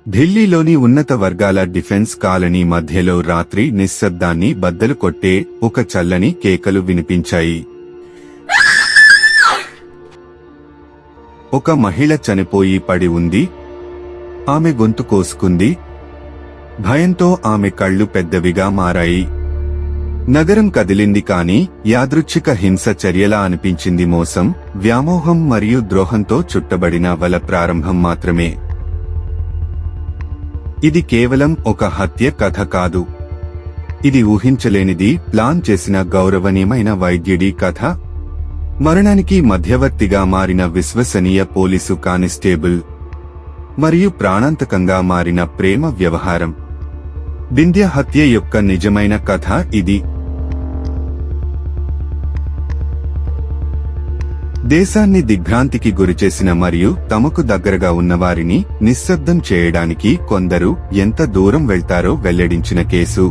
ఢిల్లీలోని ఉన్నత వర్గాల డిఫెన్స్ కాలనీ మధ్యలో రాత్రి నిశ్శబ్దాన్ని బద్దలు కొట్టే ఒక చల్లని కేకలు వినిపించాయి. ఒక మహిళ చనిపోయి పడి ఉంది. ఆమె గొంతు కోసుకుంది. భయంతో ఆమె కళ్ళు పెద్దవిగా మారాయి. నగరం కదిలింది, కాని యాదృచ్ఛిక హింస చర్యలా అనిపించింది. మోసం, వ్యామోహం మరియు ద్రోహంతో చుట్టబడిన వల ప్రారంభం మాత్రమే. ఇది కేవలం ఒక హత్య కథ కాదు. ఇది ఊహించలేనిది, ప్లాన్ చేసిన గౌరవనీయమైన వైద్యుడి కథ. మరణానికి మధ్యవర్తిగా మారిన విశ్వసనీయ పోలీసు కానిస్టేబుల్ మరియు ప్రాణాంతకంగా మారిన ప్రేమ వ్యవహారం. బింద్య హత్య యొక్క నిజమైన కథ ఇది. దేశాన్ని దిగ్భ్రాంతికి గురిచేసిన మరియు తమకు దగ్గరగా ఉన్నవారిని నిశ్శబ్దం చేయడానికి కొందరు ఎంత దూరం వెళ్తారో వెల్లడించిన కేసు.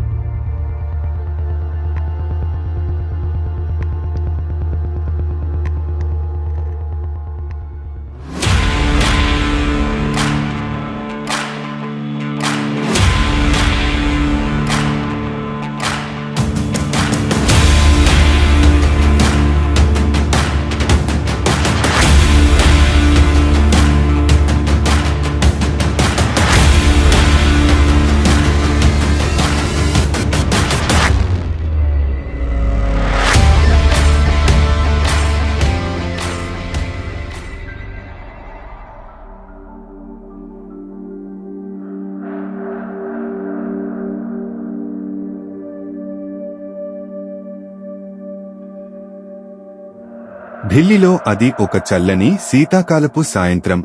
ఢిల్లీలో అది ఒక చల్లని శీతాకాలపు సాయంత్రం.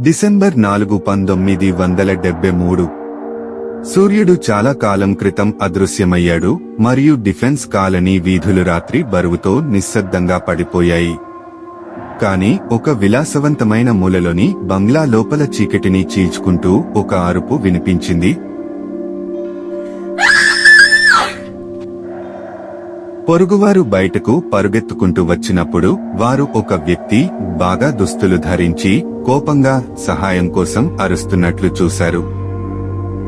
డిసెంబర్ 4, 1973. సూర్యుడు చాలా కాలం క్రితం అదృశ్యమయ్యాడు మరియు డిఫెన్స్ కాలనీ వీధులు రాత్రి బరువుతో నిశ్శబ్దంగా పడిపోయాయి. కాని ఒక విలాసవంతమైన మూలలోని బంగ్లా లోపల చీకటిని చీల్చుకుంటూ ఒక అరుపు వినిపించింది. పొరుగువారు బయటకు పరుగెత్తుకుంటూ వచ్చినప్పుడు వారు ఒక వ్యక్తి బాగా దుస్తులు ధరించి కోపంగా సహాయం కోసం అరుస్తున్నట్లు చూశారు.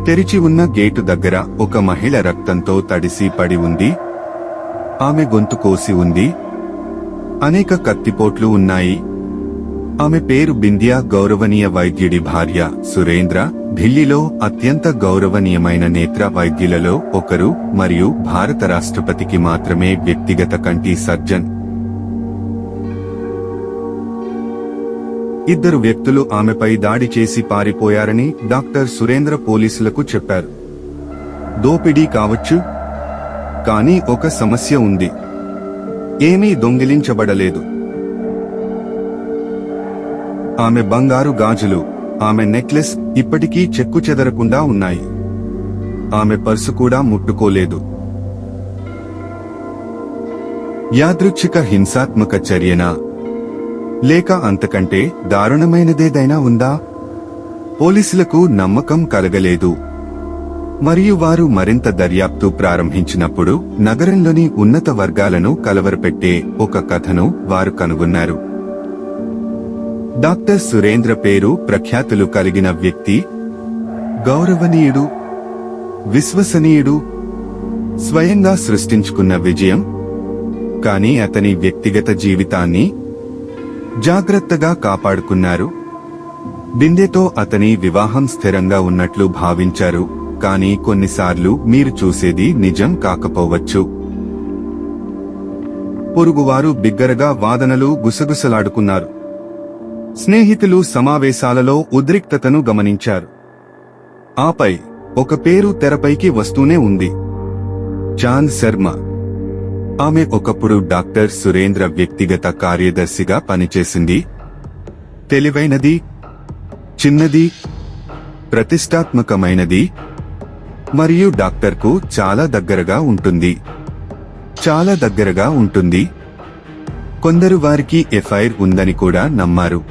తెరిచి ఉన్న గేటు దగ్గర ఒక మహిళ రక్తంతో తడిసి పడి ఉంది. ఆమె గొంతు కోసి ఉంది. అనేక కత్తిపోట్లు ఉన్నాయి. ఆమె పేరు బింద్య, గౌరవనీయ వైద్యుడి భార్య. సురేంద్ర ఢిల్లీలో అత్యంత గౌరవనీయమైన నేత్ర వైద్యులలో ఒకరు మరియు భారత రాష్ట్రపతికి మాత్రమే వ్యక్తిగత కంటి సర్జన్. ఇద్దరు వ్యక్తులు ఆమెపై దాడి చేసి పారిపోయారని డాక్టర్ సురేంద్ర పోలీసులకు చెప్పారు. దోపిడీ కావచ్చు, కానీ ఒక సమస్య ఉంది. ఏమీ దొంగిలించబడలేదు. ఆమె బంగారు గాజులు, ఆమె నెక్లెస్ ఇప్పటికీ చెక్కుచెదరకుండా ఉన్నాయి. ఆమె పర్సు కూడా ముట్టుకోలేదు. యాదృచ్ఛిక హింసాత్మక చర్యనా, లేక అంతకంటే దారుణమైనదేదైనా ఉందా? పోలీసులకు నమ్మకం కలగలేదు. మరియు వారు మరింత దర్యాప్తు ప్రారంభించినప్పుడు నగరంలోని ఉన్నత వర్గాలను కలవరపెట్టే ఒక కథను వారు కనుగొన్నారు. డాక్టర్ సురేంద్ర పేరు ప్రఖ్యాతులు కలిగిన వ్యక్తి. గౌరవనీయుడు, విశ్వసనీయుడు, స్వయంగా సృష్టించుకున్న విజయం. కానీ అతని వ్యక్తిగత జీవితాన్ని జాగ్రత్తగా కాపాడుకున్నారు. బిందెతో అతని వివాహం స్థిరంగా ఉన్నట్లు భావించారు, కానీ కొన్నిసార్లు మీరు చూసేది నిజం కాకపోవచ్చు. పొరుగువారు బిగ్గరగా వాదనలు గుసగుసలాడుకున్నారు. స్నేహితులు సమావేశాలలో ఉద్రిక్తతను గమనించారు. ఆపై ఒక పేరు తెరపైకి వస్తూనే ఉంది. చాంద్ శర్మ. ఆమె ఒకప్పుడు డాక్టర్ సురేంద్ర వ్యక్తిగత కార్యదర్శిగా పనిచేసింది. తెలివైనది, చిన్నది, ప్రతిష్టాత్మకమైనది మరియు డాక్టర్కు చాలా దగ్గరగా ఉంటుంది. కొందరు వారికి ఎఫ్ఐఆర్ ఉందని కూడా నమ్మారు.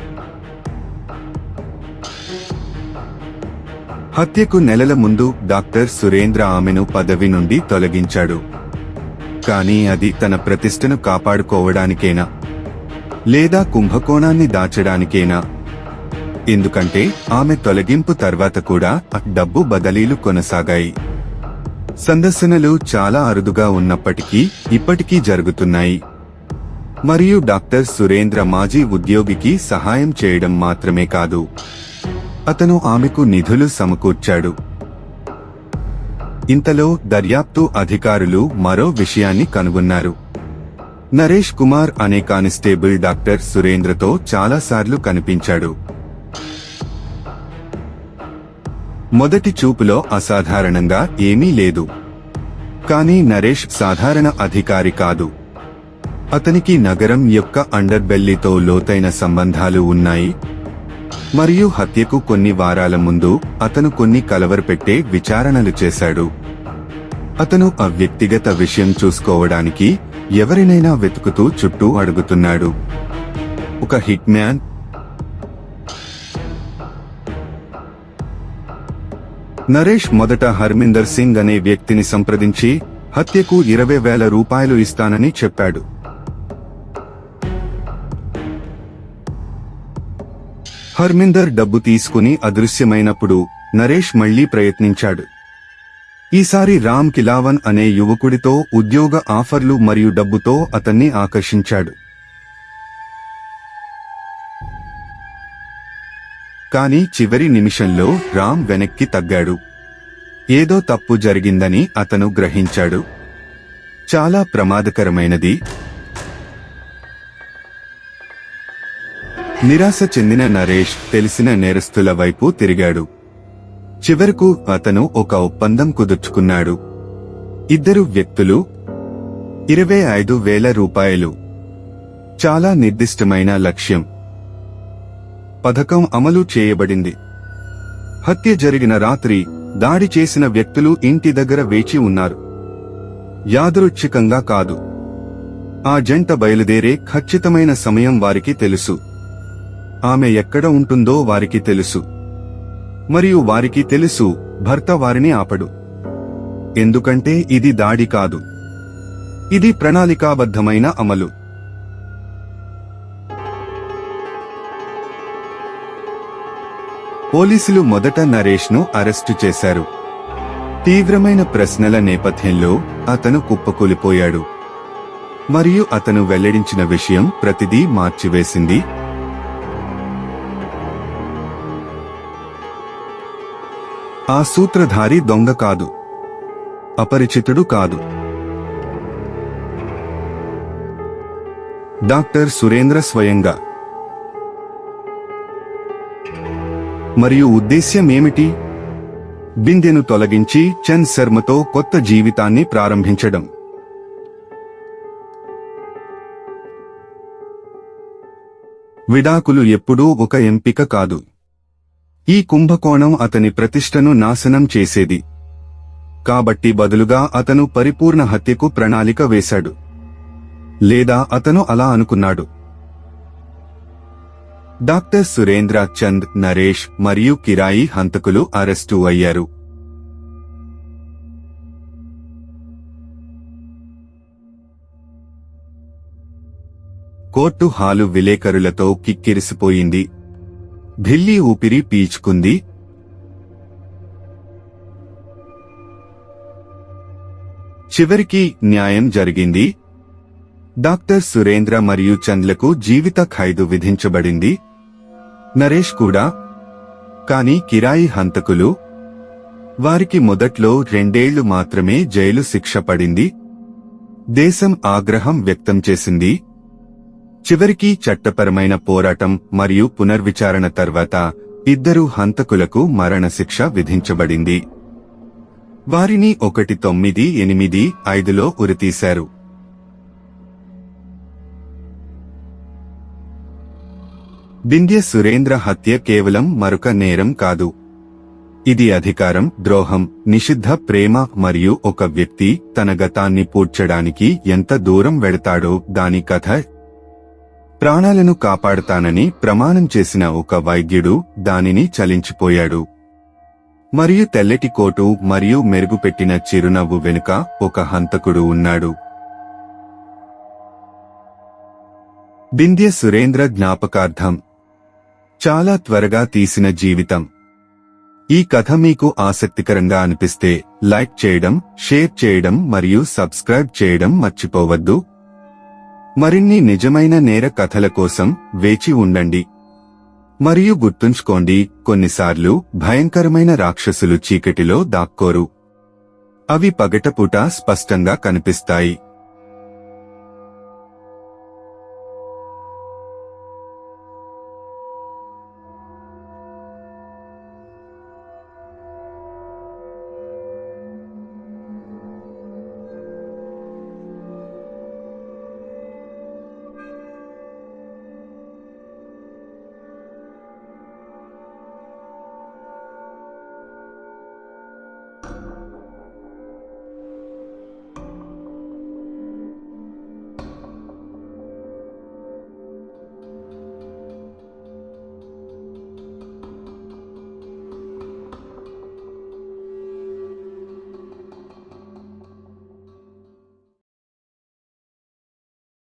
హత్యకు నెలల ముందు డాక్టర్ సురేంద్ర ఆమెను పదవి నుండి తొలగించాడు. కానీ అది తన ప్రతిష్టను కాపాడుకోవడానికేనా, లేదా కుంభకోణాన్ని దాచడానికేనా? ఎందుకంటే ఆమె తొలగింపు తర్వాత కూడా డబ్బు బదిలీలు కొనసాగాయి. సందర్శనలు చాలా అరుదుగా ఉన్నప్పటికీ ఇప్పటికీ జరుగుతున్నాయి. మరియు డాక్టర్ సురేంద్ర మాజీ ఉద్యోగికి సహాయం చేయడం మాత్రమే కాదు, అతను ఆమెకు నిధులు సమకూర్చాడు. ఇంతలో దర్యాప్తు అధికారులు మరో విషయాన్ని కనుగొన్నారు. నరేష్ కుమార్ అనే కానిస్టేబుల్ డాక్టర్ సురేంద్రతో చాలాసార్లు కనిపించాడు. మొదటి చూపులో అసాధారణంగా ఏమీ లేదు. కానీ నరేష్ సాధారణ అధికారి కాదు. అతనికి నగరం యొక్క అండర్బెల్లీతో లోతైన సంబంధాలు ఉన్నాయి. మరియు హత్యకు కొన్ని వారాల ముందు అతను కొన్ని కలవరపెట్టే విచారణలు చేశాడు. అతను ఆ వ్యక్తిగత విషయం చూసుకోవడానికి ఎవరినైనా వెతుకుతూ చుట్టూ అడుగుతున్నాడు. ఒక హిట్ మ్యాన్. నరేష్ మొదట హర్మిందర్ సింగ్ అనే వ్యక్తిని సంప్రదించి హత్యకు 20,000 రూపాయలు ఇస్తానని చెప్పాడు. హర్మిందర్ డబ్బు తీసుకుని అదృశ్యమైనప్పుడు నరేష్ మళ్లీ ప్రయత్నించాడు. ఈసారి రామ్ కిలావన్ అనే యువకుడితో ఉద్యోగ ఆఫర్లు మరియు డబ్బుతో అతన్ని ఆకర్షించాడు. కానీ చివరి నిమిషంలో రామ్ వెనక్కి తగ్గాడు. ఏదో తప్పు జరిగిందని అతను గ్రహించాడు. చాలా ప్రమాదకరమైనది. నిరాశ చెందిన నరేష్ తెలిసిన నేరస్తుల వైపు తిరిగాడు. చివరకు అతను ఒక ఒప్పందం కుదుర్చుకున్నాడు. 2 వ్యక్తులు, 25,000 రూపాయలు. చాలా నిర్దిష్టమైన లక్ష్యం. పథకం అమలు చేయబడింది. హత్య జరిగిన రాత్రి దాడి చేసిన వ్యక్తులు ఇంటి దగ్గర వేచి ఉన్నారు. యాదృచ్ఛికంగా కాదు. ఆ జంట బయలుదేరే ఖచ్చితమైన సమయం వారికి తెలుసు. ఆమె ఎక్కడ ఉంటుందో వారికి తెలుసు. మరియు వారికి తెలుసు భర్త వారిని ఆపడు. ఎందుకంటే ఇది దాడి కాదు, ఇది ప్రణాళికాబద్ధమైన అమలు. పోలీసులు మొదట నరేష్ను అరెస్టు చేశారు. తీవ్రమైన ప్రశ్నల నేపథ్యంలో అతను కుప్పకూలిపోయాడు. మరియు అతను వెల్లడించిన విషయం ప్రతిదీ మార్చివేసింది. ఆ సూత్రధారి దొంగ కాదు, అపరిచితుడు కాదు. డాక్టర్ సురేంద్ర స్వయంగా. మరియు ఉద్దేశ్యం ఏమిటి? బిందెను తొలగించి చంద్ శర్మతో కొత్త జీవితాన్ని ప్రారంభించడం. విడాకులు ఎప్పుడూ ఒక ఎంపిక కాదు. ఈ కుంభకోణం అతని ప్రతిష్టను నాశనం చేసేది. కాబట్టి బదులుగా అతను పరిపూర్ణ హత్యకు ప్రణాళిక వేశాడు. లేదా అతను అలా అనుకున్నాడు. డాక్టర్ సురేంద్ర, చంద్, నరేష్ మరియు కిరాయి హంతకులు అరెస్టు అయ్యారు. కోర్టు హాలు విలేకరులతో కిక్కిరిసిపోయింది. ఢిల్లీ ఊపిరి పీల్చుకుంది. చివరికి న్యాయం జరిగింది. డాక్టర్ సురేంద్ర మరియు చంద్లకు జీవిత ఖైదు విధించబడింది. నరేష్ కూడా. కానీ కిరాయి హంతకులు, వారికి మొదట్లో 2 ఏళ్లు మాత్రమే జైలు శిక్ష పడింది. దేశం ఆగ్రహం వ్యక్తం చేసింది. చివరికి చట్టపరమైన పోరాటం మరియు పునర్విచారణ తర్వాత 2 హంతకులకు మరణశిక్ష విధించబడింది. వారిని 1985లో ఉరితీశారు. బింద్య సురేంద్ర హత్య కేవలం మరొక నేరం కాదు. ఇది అధికారం, ద్రోహం, నిషిద్ధ ప్రేమ మరియు ఒక వ్యక్తి తన గతాన్ని పూడ్చడానికి ఎంత దూరం వెడతాడో దాని కథ. ప్రాణాలను కాపాడుతానని ప్రమాణం చేసిన ఒక వైద్యుడు దానిని చలించిపోయాడు. మరియు తెల్లటి కోటు మరియు మెరుగుపెట్టిన చిరునవ్వు వెనుక ఒక హంతకుడు ఉన్నాడు. బింద్య సురేంద్ర జ్ఞాపకార్థం. చాలా త్వరగా తీసిన జీవితం. ఈ కథ మీకు ఆసక్తికరంగా అనిపిస్తే లైక్ చేయడం, షేర్ చేయడం మరియు సబ్స్క్రైబ్ చేయడం మర్చిపోవద్దు. మరిన్ని నిజమైన నేర కథల కోసం వేచి ఉండండి. మరియు గుర్తుంచుకోండి, కొన్నిసార్లు భయంకరమైన రాక్షసులు చీకటిలో దాక్కోరు. అవి పగటపూట స్పష్టంగా కనిపిస్తాయి.